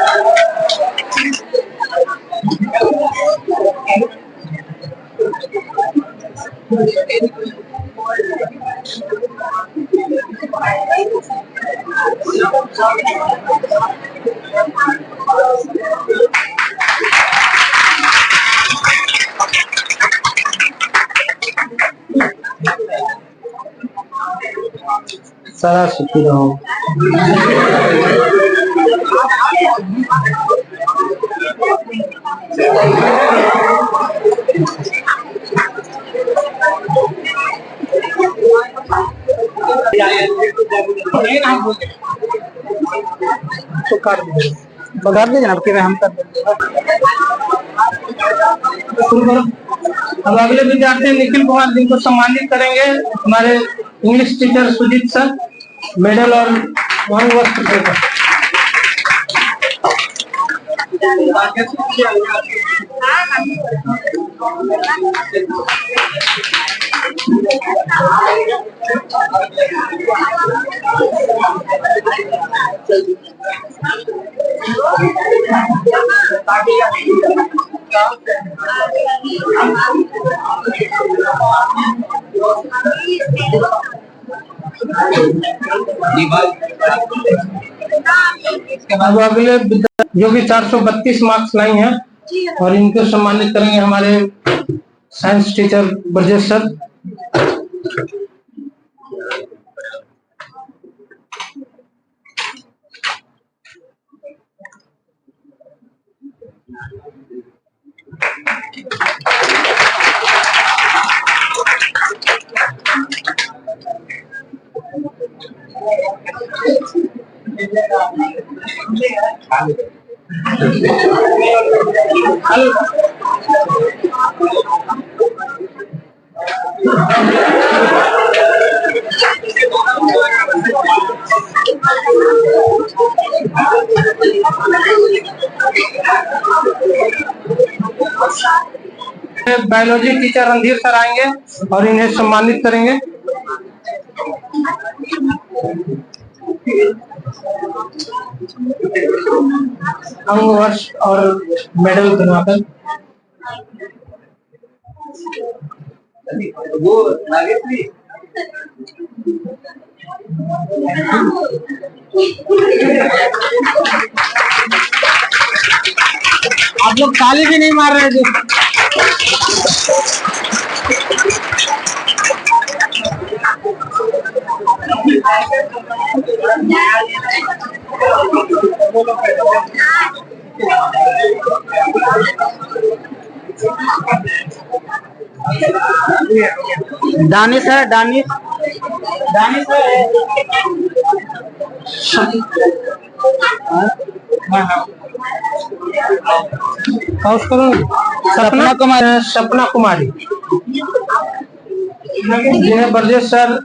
सारा सुखी रहो। तो कर दीजिए ना, फिर हम कर देंगे। अब अगले विद्यार्थी निखिल कुमार, जिनको सम्मानित करेंगे हमारे English teacher Sujeet sir, medal और अंग वस्त्र देकर। अब अगले जो कि 432 मार्क्स लाई हैं और इनको सम्मानित करेंगे हमारे science teacher Brajesh sir. Biology teacher Randhir sir आएंगे और इन्हें सम्मानित करेंगे। अंग वर्ष और मेडल दिलवाकर। वो नागेश्वरी आप लोग ताली भी नहीं मार रहे थे। दानिश है, दानिश दानिश है। सपना कुमारी, सपना कुमारी जिन्हें ब्रजेश सर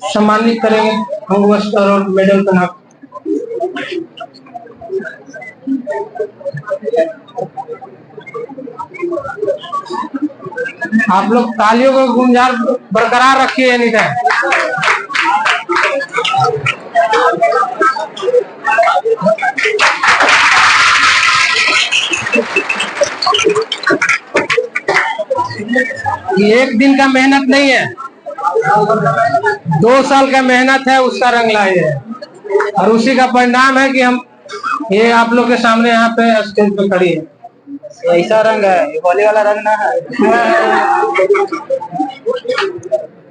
सम्मानित करेंगे अंग वस्त्र और मेडल पहना। आप लोग तालियों का गुंजार बरकरार रखिए एनी टाइम। ये एक दिन का मेहनत नहीं है, 2 साल का मेहनत है, उसका रंग लाए है और उसी का परिणाम है कि हम ये आप लोग के सामने यहाँ पे स्टेज पे खड़ी है। ऐसा रंग है, ये होली वाला रंग ना है।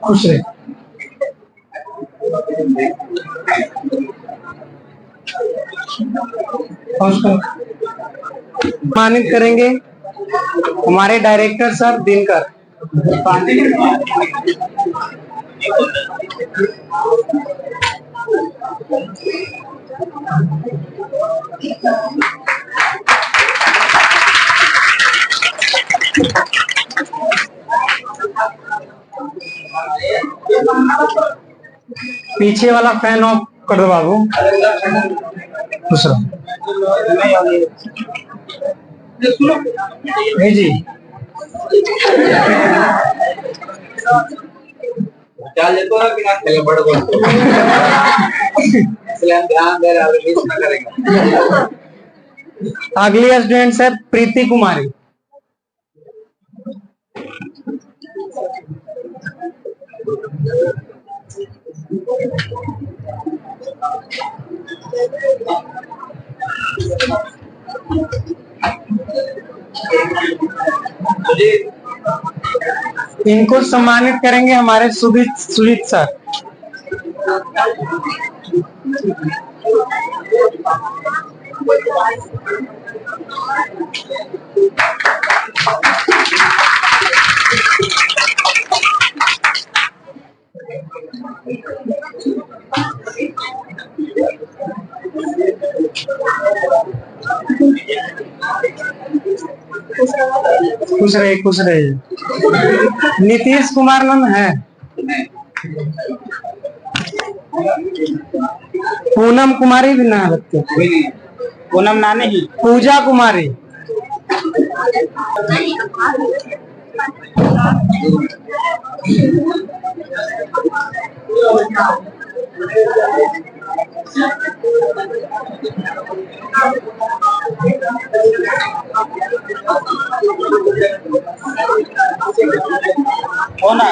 खुश रहे। सम्मानित करेंगे हमारे डायरेक्टर सर दिनकर। पीछे वाला फैन ऑफ कर दो बाबू। खुश रहो। नहीं जी, क्या लेते हो कि ना खेले बड़े बड़े इसलिए हम ध्यान दे रहे हैं, मिस ना करेंगे। अगली स्टूडेंट है प्रीति कुमारी। इनको सम्मानित करेंगे हमारे सुजीत सर। खुश रहे, खुश रहे। नीतीश कुमार नाम है। पूनम कुमारी भी ना लगती। पूनम ना नहीं, पूजा कुमारी। होना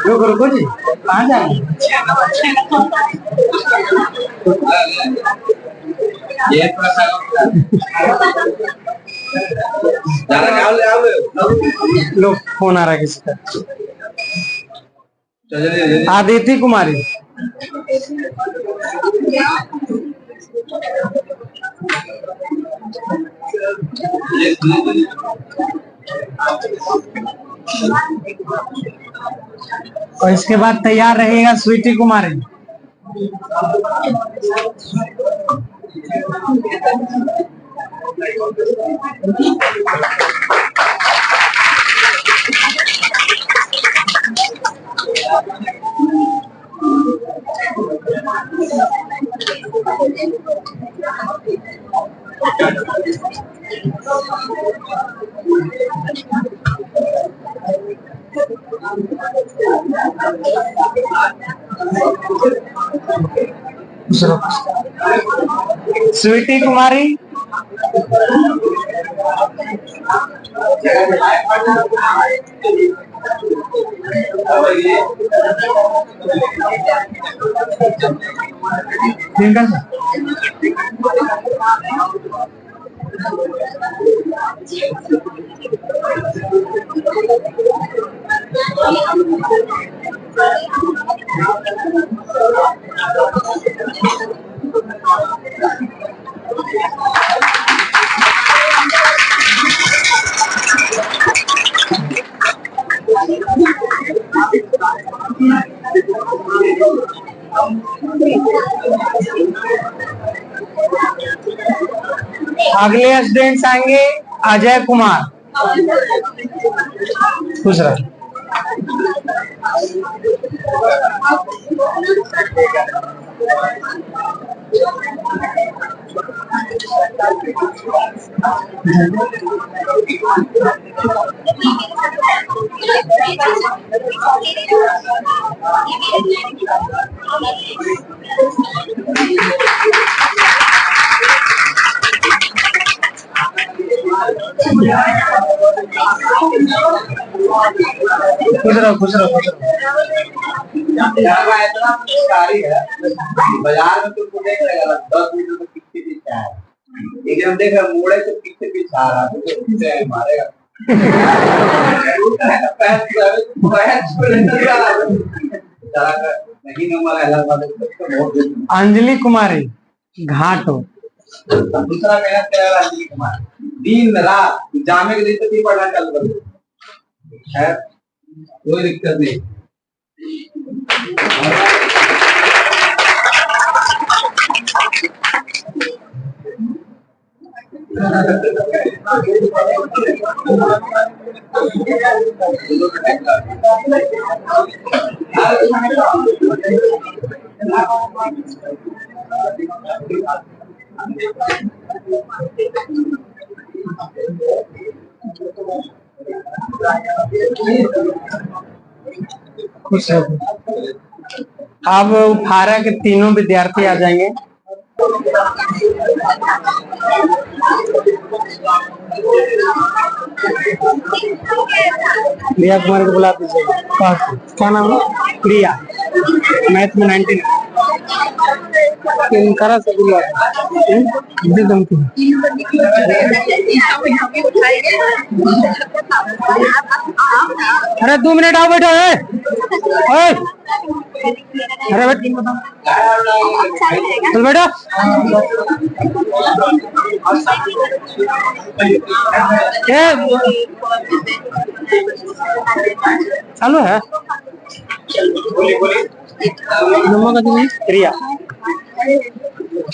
रुको रुको जी, कहाँ जा रहे हैं? ये थोड़ा सा लो फोन आ रहा है किसी का। आदिति कुमारी। और इसके बाद तैयार रहेगा स्वीटी कुमारी। स्वीटी कुमारी। अगले स्टूडेंट्स आएंगे अजय कुमार। खुश रहो। खुश रहो। इतना कारी है, बाजार में तुमको देख रहेगा 10 मीटर में पीछे पीछे है, लेकिन देख रहे मोड़े से पीछे पीछे आ रहा है, तो पीछे मारेगा। नहीं नंबर है। अंजलि कुमारी घाटो। दूसरा मेहनत करेगा अंजलि कुमार, दिन रात जामे के दिन तक ही पढ़ना चालू कर दो, है कोई दिक्कत नहीं। खुश रहो। अब फारा के तीनों विद्यार्थी आ जाएंगे। प्रिया कुमार को बुला दीजिए। क्या नाम है? प्रिया, मैथ में 99। करा से बुला अरे 2 मिनट आओ, बैठो है। अरे बैठ, चल बेटा। चालू है नंबर का तुम्हें प्रिया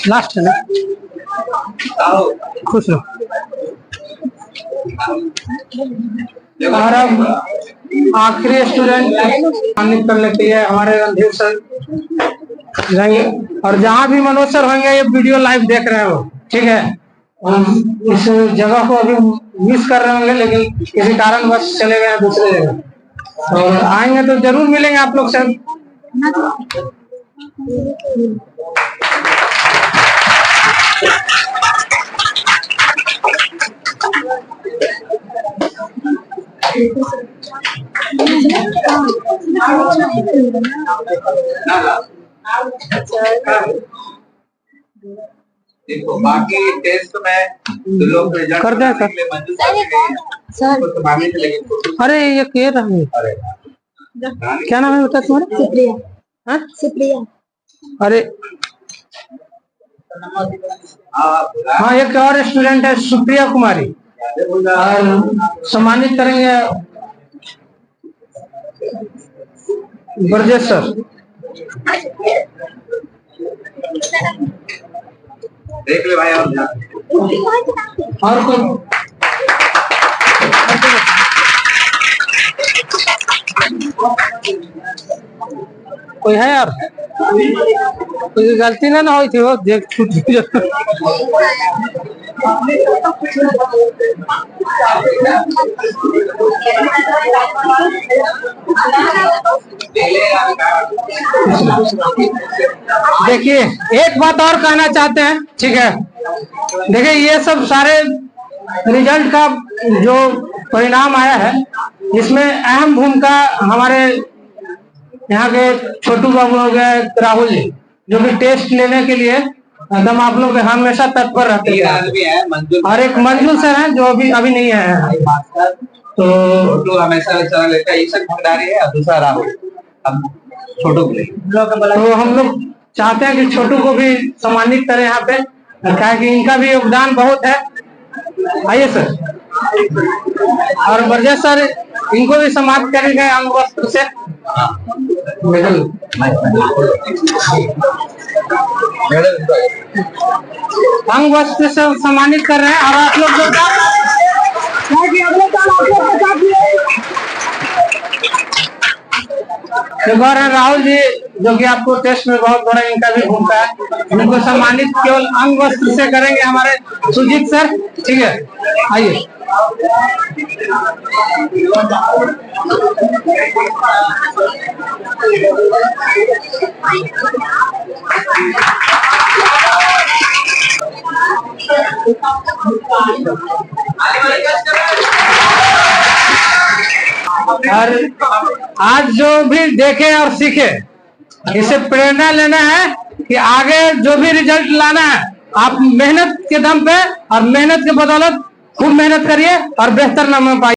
लास्ट है ना। खुश रहो। और अब आखिरी स्टूडेंट सम्मानित करने के लिए हमारे रणधीर सर जाएंगे। और जहाँ भी मनोज सर होंगे ये वीडियो लाइव देख रहे हो, ठीक है। हम इस जगह को अभी मिस कर रहे होंगे, लेकिन किसी कारण बस चले गए दूसरे जगह, और आएंगे तो जरूर मिलेंगे आप लोग से। देखो बाकी टेस्ट में तो लोग रिजल्ट कर दें सर। अरे ये कह रहा है, क्या नाम है बता तुम्हारा? सुप्रिया। हाँ? सुप्रिया। अरे हाँ, एक और स्टूडेंट है सुप्रिया कुमारी, और सम्मानित करेंगे ब्रजेश सर। देख ले भाई और कोई है यार? कोई गलती ना हुई थी वो देख छूट देखिए एक बात और कहना चाहते हैं, ठीक है। देखिए ये सब सारे रिजल्ट का जो परिणाम आया है, इसमें अहम भूमिका हमारे यहाँ के छोटू बाबू हो गए, राहुल जी, जो कि टेस्ट लेने के लिए एकदम आप लोग हमेशा तत्पर रहते हैं। और एक मंजुल सर हैं जो अभी नहीं है, तो हमेशा चला लेता है। एक भंडारी है और दूसरा राहुल। अब छोटू को तो हम लोग चाहते हैं कि छोटू को भी सम्मानित करें यहाँ पे, क्या कि इनका भी योगदान बहुत है। आइए सर। और ब्रजेश सर, इनको भी सम्मानित करेंगे अंग वस्त्र से। अंग वस्त्र से सम्मानित कर रहे हैं। और आप लोग एक और है राहुल जी, जो कि आपको टेस्ट में बहुत बड़ा इनका भी भूमिका है। उनको सम्मानित केवल अंग वस्त्र से करेंगे हमारे सुजीत सर, ठीक है। आइए। और आज जो भी देखे और सीखे, इसे प्रेरणा लेना है कि आगे जो भी रिजल्ट लाना है, आप मेहनत के दम पे और मेहनत के बदौलत खूब मेहनत करिए और बेहतर नंबर पाइए।